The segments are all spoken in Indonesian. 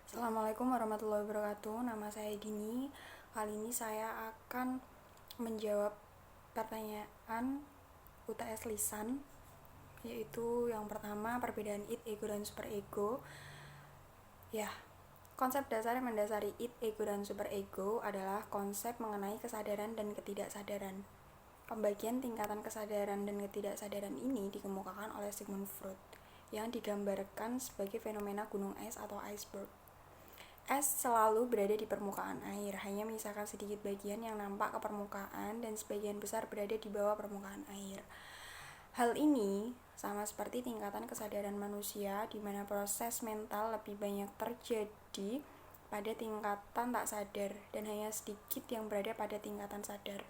Assalamualaikum warahmatullahi wabarakatuh. Nama saya Dini. Kali ini saya akan menjawab pertanyaan UTS Lisan, yaitu yang pertama, perbedaan id, ego, dan superego. Ya, konsep dasar yang mendasari id, ego, dan superego adalah konsep mengenai kesadaran dan ketidaksadaran. Pembagian tingkatan kesadaran dan ketidaksadaran ini dikemukakan oleh Sigmund Freud, yang digambarkan sebagai fenomena gunung es atau iceberg. Es selalu berada di permukaan air, hanya menyisakan sedikit bagian yang nampak ke permukaan dan sebagian besar berada di bawah permukaan air. Hal ini sama seperti tingkatan kesadaran manusia, di mana proses mental lebih banyak terjadi pada tingkatan tak sadar dan hanya sedikit yang berada pada tingkatan sadar.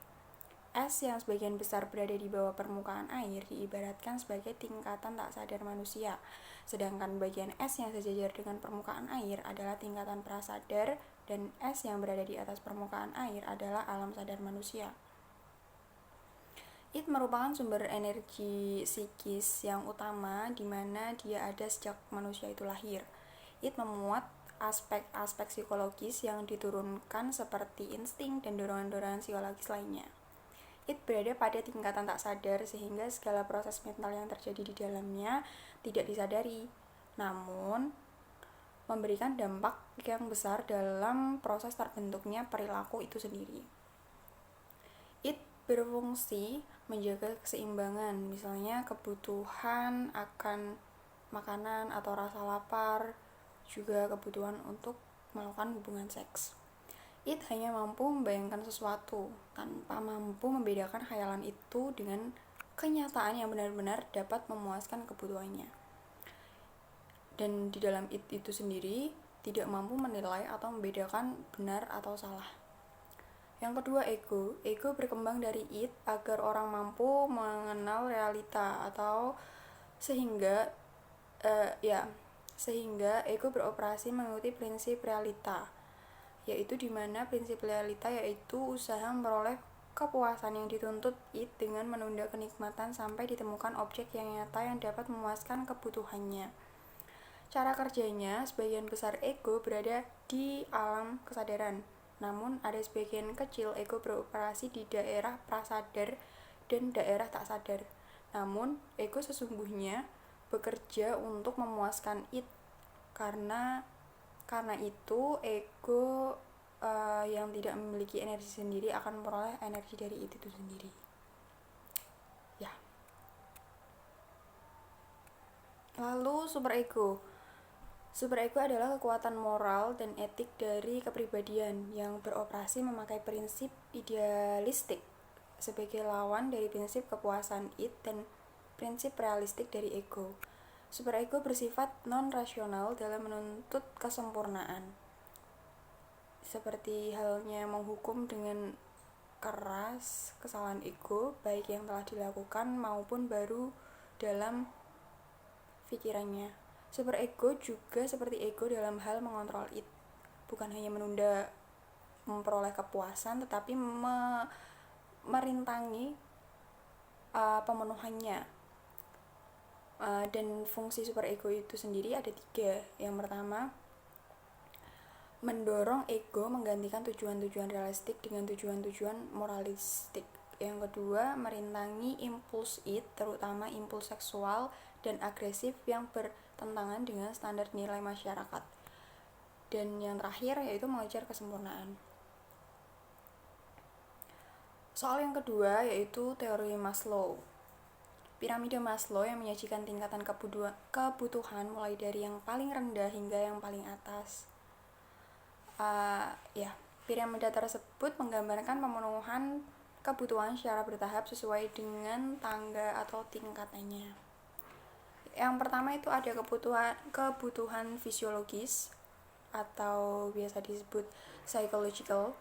Es yang sebagian besar berada di bawah permukaan air diibaratkan sebagai tingkatan tak sadar manusia, sedangkan bagian es yang sejajar dengan permukaan air adalah tingkatan prasadar, dan es yang berada di atas permukaan air adalah alam sadar manusia. Id merupakan sumber energi psikis yang utama di mana dia ada sejak manusia itu lahir. Id memuat aspek-aspek psikologis yang diturunkan seperti insting dan dorongan-dorongan psikologis lainnya. Id berada pada tingkatan tak sadar sehingga segala proses mental yang terjadi di dalamnya tidak disadari, namun memberikan dampak yang besar dalam proses terbentuknya perilaku itu sendiri. Id berfungsi menjaga keseimbangan, misalnya kebutuhan akan makanan atau rasa lapar, juga kebutuhan untuk melakukan hubungan seks. Id hanya mampu membayangkan sesuatu tanpa mampu membedakan khayalan itu dengan kenyataan yang benar-benar dapat memuaskan kebutuhannya. Dan di dalam id itu sendiri tidak mampu menilai atau membedakan benar atau salah. Yang kedua, ego. Ego berkembang dari id agar orang mampu mengenal realita atau sehingga ego beroperasi mengikuti prinsip realita, yaitu di mana prinsip realita yaitu usaha memperoleh kepuasan yang dituntut id dengan menunda kenikmatan sampai ditemukan objek yang nyata yang dapat memuaskan kebutuhannya. Cara kerjanya, sebagian besar ego berada di alam kesadaran, namun ada sebagian kecil ego beroperasi di daerah prasadar dan daerah tak sadar. Namun, ego sesungguhnya bekerja untuk memuaskan id. Karena itu, ego yang tidak memiliki energi sendiri akan memperoleh energi dari id itu sendiri. Ya. Lalu superego. Superego adalah kekuatan moral dan etik dari kepribadian yang beroperasi memakai prinsip idealistik sebagai lawan dari prinsip kepuasan id dan prinsip realistik dari ego. Superego bersifat non-rasional dalam menuntut kesempurnaan, seperti halnya menghukum dengan keras kesalahan ego, baik yang telah dilakukan maupun baru dalam pikirannya. Superego juga seperti ego dalam hal mengontrol id, bukan hanya menunda memperoleh kepuasan, tetapi merintangi pemenuhannya. Dan fungsi superego itu sendiri ada 3. Yang pertama, mendorong ego menggantikan tujuan-tujuan realistik dengan tujuan-tujuan moralistik. Yang kedua, merintangi impuls id, terutama impuls seksual dan agresif yang bertentangan dengan standar nilai masyarakat. Dan yang terakhir yaitu mengejar kesempurnaan. Soal yang kedua yaitu teori Maslow. Piramida Maslow yang menyajikan tingkatan kebutuhan mulai dari yang paling rendah hingga yang paling atas. Piramida tersebut menggambarkan pemenuhan kebutuhan secara bertahap sesuai dengan tangga atau tingkatannya. Yang pertama itu ada kebutuhan fisiologis atau biasa disebut psychological.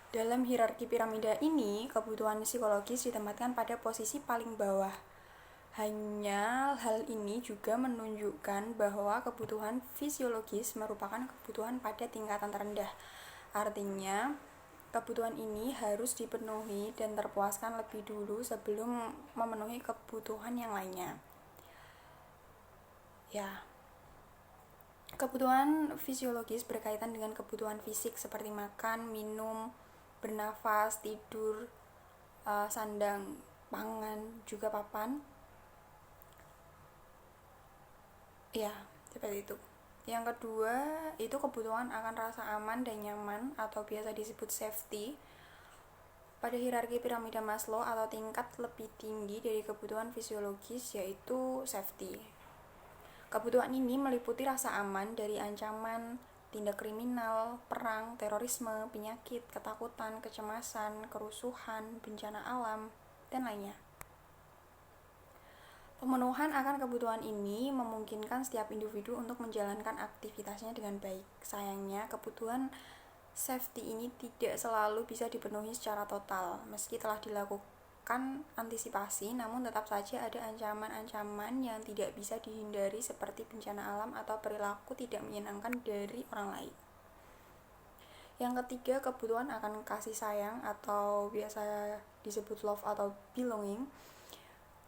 Dalam hierarki piramida ini, kebutuhan psikologis ditempatkan pada posisi paling bawah. Hanya hal ini juga menunjukkan bahwa kebutuhan fisiologis merupakan kebutuhan pada tingkatan terendah. Artinya, kebutuhan ini harus dipenuhi dan terpuaskan lebih dulu sebelum memenuhi kebutuhan yang lainnya. Ya. Kebutuhan fisiologis berkaitan dengan kebutuhan fisik seperti makan, minum, bernafas, tidur, sandang, pangan, juga papan. Ya, seperti itu. Yang kedua, itu kebutuhan akan rasa aman dan nyaman atau biasa disebut safety. Pada hierarki piramida Maslow atau tingkat lebih tinggi dari kebutuhan fisiologis yaitu safety. Kebutuhan ini meliputi rasa aman dari ancaman, tindak kriminal, perang, terorisme, penyakit, ketakutan, kecemasan, kerusuhan, bencana alam, dan lainnya. Pemenuhan akan kebutuhan ini memungkinkan setiap individu untuk menjalankan aktivitasnya dengan baik. Sayangnya, kebutuhan safety ini tidak selalu bisa dipenuhi secara total. Meski telah dilakukan antisipasi, namun tetap saja ada ancaman-ancaman yang tidak bisa dihindari seperti bencana alam atau perilaku tidak menyenangkan dari orang lain. Yang ketiga, kebutuhan akan kasih sayang atau biasa disebut love atau belonging.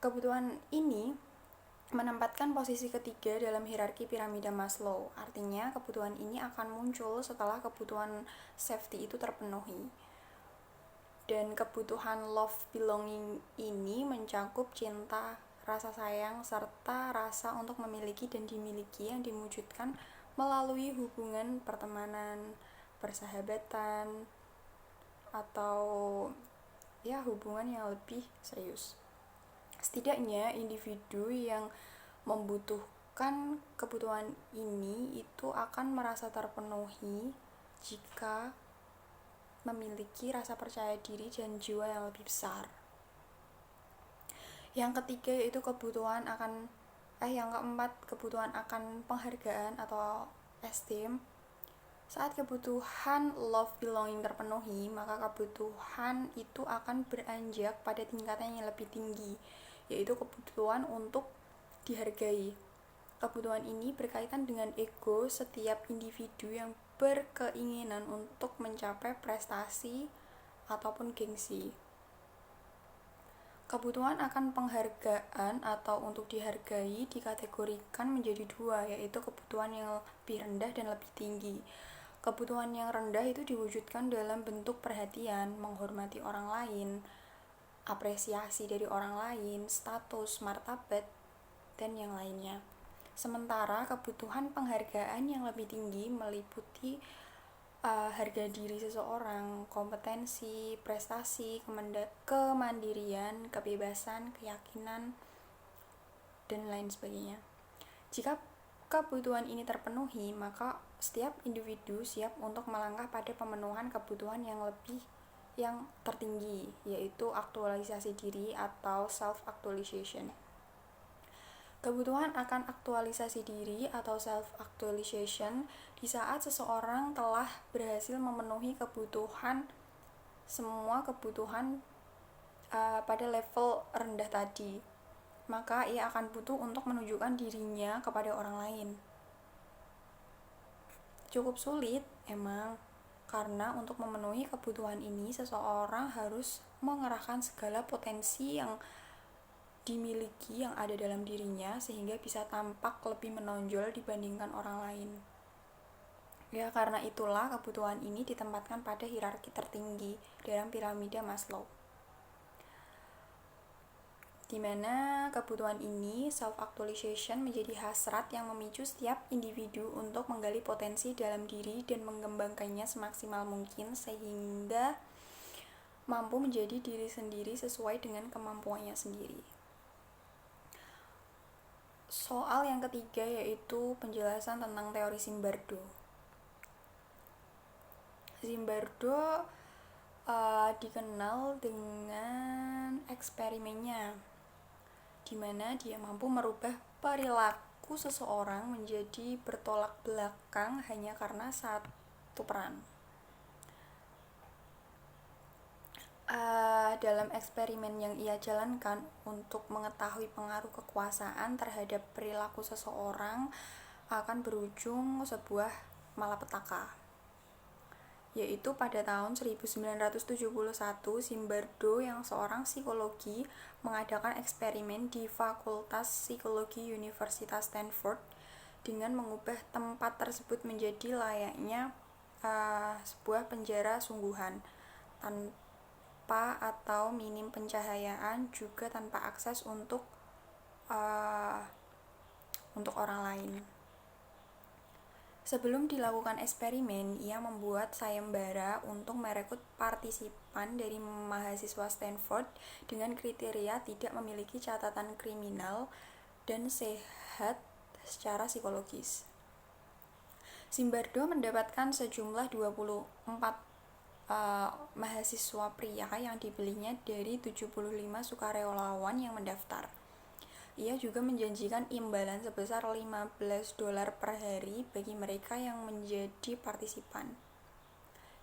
Kebutuhan ini menempatkan posisi ketiga dalam hierarki piramida Maslow. Artinya, kebutuhan ini akan muncul setelah kebutuhan safety itu terpenuhi. Dan kebutuhan love belonging ini mencakup cinta, rasa sayang, serta rasa untuk memiliki dan dimiliki yang diwujudkan melalui hubungan pertemanan, persahabatan, atau ya hubungan yang lebih serius. Setidaknya individu yang membutuhkan kebutuhan ini itu akan merasa terpenuhi jika memiliki rasa percaya diri dan jiwa yang lebih besar. Yang ketiga yaitu yang keempat kebutuhan akan penghargaan atau esteem. Saat kebutuhan love belonging terpenuhi, maka kebutuhan itu akan beranjak pada tingkatan yang lebih tinggi, yaitu kebutuhan untuk dihargai. Kebutuhan ini berkaitan dengan ego setiap individu yang berkeinginan untuk mencapai prestasi ataupun gengsi. Kebutuhan akan penghargaan atau untuk dihargai dikategorikan menjadi dua, yaitu kebutuhan yang lebih rendah dan lebih tinggi. Kebutuhan yang rendah itu diwujudkan dalam bentuk perhatian, menghormati orang lain, apresiasi dari orang lain, status, martabat, dan yang lainnya. Sementara kebutuhan penghargaan yang lebih tinggi meliputi harga diri seseorang, kompetensi, prestasi, kemandirian, kebebasan, keyakinan, dan lain sebagainya. Jika kebutuhan ini terpenuhi, maka setiap individu siap untuk melangkah pada pemenuhan kebutuhan yang tertinggi, yaitu aktualisasi diri atau self-actualization. Kebutuhan akan aktualisasi diri atau self-actualization di saat seseorang telah berhasil memenuhi semua kebutuhan pada level rendah tadi, maka ia akan butuh untuk menunjukkan dirinya kepada orang lain. Cukup sulit emang, karena untuk memenuhi kebutuhan ini seseorang harus mengerahkan segala potensi yang dimiliki yang ada dalam dirinya sehingga bisa tampak lebih menonjol dibandingkan orang lain. Ya, karena itulah kebutuhan ini ditempatkan pada hierarki tertinggi dalam piramida Maslow, di mana kebutuhan ini, self-actualization, menjadi hasrat yang memicu setiap individu untuk menggali potensi dalam diri dan mengembangkannya semaksimal mungkin sehingga mampu menjadi diri sendiri sesuai dengan kemampuannya sendiri. Soal yang ketiga yaitu penjelasan tentang teori Zimbardo. Zimbardo dikenal dengan eksperimennya, di mana dia mampu merubah perilaku seseorang menjadi bertolak belakang hanya karena satu peran. Dalam eksperimen yang ia jalankan untuk mengetahui pengaruh kekuasaan terhadap perilaku seseorang akan berujung sebuah malapetaka, yaitu pada tahun 1971 Zimbardo yang seorang psikologi mengadakan eksperimen di Fakultas Psikologi Universitas Stanford dengan mengubah tempat tersebut menjadi layaknya sebuah penjara sungguhan, tanpa atau minim pencahayaan, juga tanpa akses untuk orang lain. Sebelum dilakukan eksperimen, ia membuat sayembara untuk merekrut partisipan dari mahasiswa Stanford dengan kriteria tidak memiliki catatan kriminal dan sehat secara psikologis. Zimbardo mendapatkan sejumlah 24 mahasiswa pria yang dipilihnya dari 75 sukarelawan yang mendaftar. Ia juga menjanjikan imbalan sebesar $15 per hari bagi mereka yang menjadi partisipan.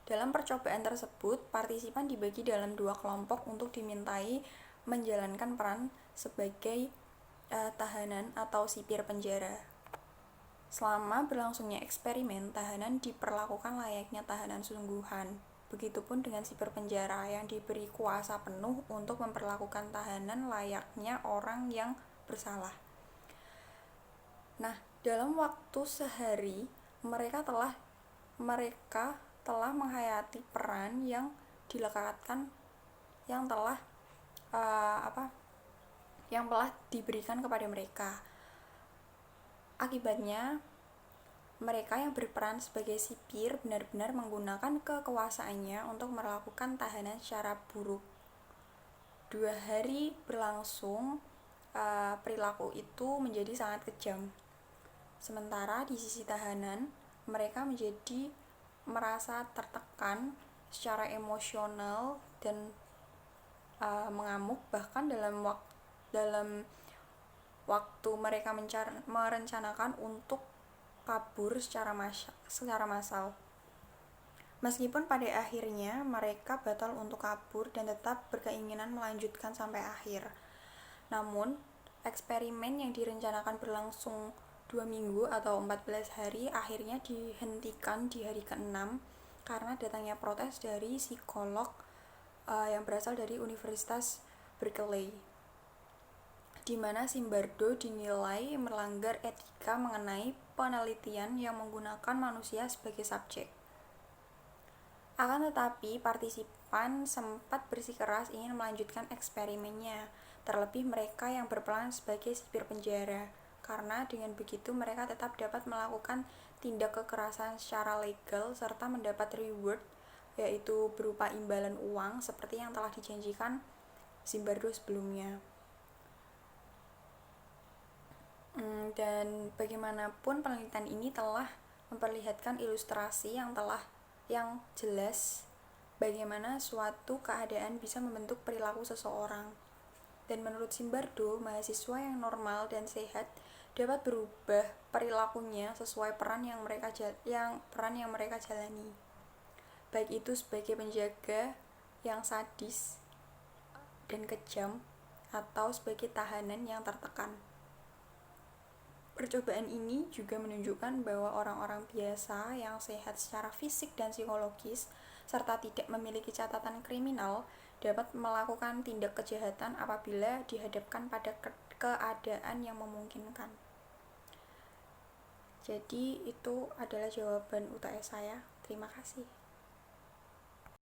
Dalam percobaan tersebut, partisipan dibagi dalam 2 kelompok untuk dimintai menjalankan peran sebagai tahanan atau sipir penjara. Selama berlangsungnya eksperimen, tahanan diperlakukan layaknya tahanan sungguhan. Begitupun dengan sipir penjara yang diberi kuasa penuh untuk memperlakukan tahanan layaknya orang yang bersalah. Nah, dalam waktu sehari mereka telah menghayati peran yang dilekatkan yang telah diberikan kepada mereka. Akibatnya, mereka yang berperan sebagai sipir benar-benar menggunakan kekuasaannya untuk melakukan tahanan secara buruk. 2 hari berlangsung, perilaku itu menjadi sangat kejam. Sementara di sisi tahanan, mereka merasa tertekan secara emosional dan mengamuk, bahkan dalam waktu mereka merencanakan untuk kabur secara massal. Meskipun pada akhirnya mereka batal untuk kabur dan tetap berkeinginan melanjutkan sampai akhir. Namun, eksperimen yang direncanakan berlangsung 2 minggu atau 14 hari akhirnya dihentikan di hari ke-6 karena datangnya protes dari psikolog yang berasal dari Universitas Berkeley, di mana Zimbardo dinilai melanggar etika mengenai penelitian yang menggunakan manusia sebagai subjek. Akan tetapi, partisipan sempat bersikeras ingin melanjutkan eksperimennya, terlebih mereka yang berperan sebagai sipir penjara, karena dengan begitu mereka tetap dapat melakukan tindak kekerasan secara legal serta mendapat reward, yaitu berupa imbalan uang seperti yang telah dijanjikan Zimbardo sebelumnya. Dan bagaimanapun penelitian ini telah memperlihatkan ilustrasi yang jelas bagaimana suatu keadaan bisa membentuk perilaku seseorang. Dan menurut Zimbardo, mahasiswa yang normal dan sehat dapat berubah perilakunya sesuai peran yang mereka jalani. Baik itu sebagai penjaga yang sadis dan kejam atau sebagai tahanan yang tertekan. Percobaan ini juga menunjukkan bahwa orang-orang biasa yang sehat secara fisik dan psikologis serta tidak memiliki catatan kriminal dapat melakukan tindak kejahatan apabila dihadapkan pada keadaan yang memungkinkan. Jadi itu adalah jawaban UTS saya. Terima kasih.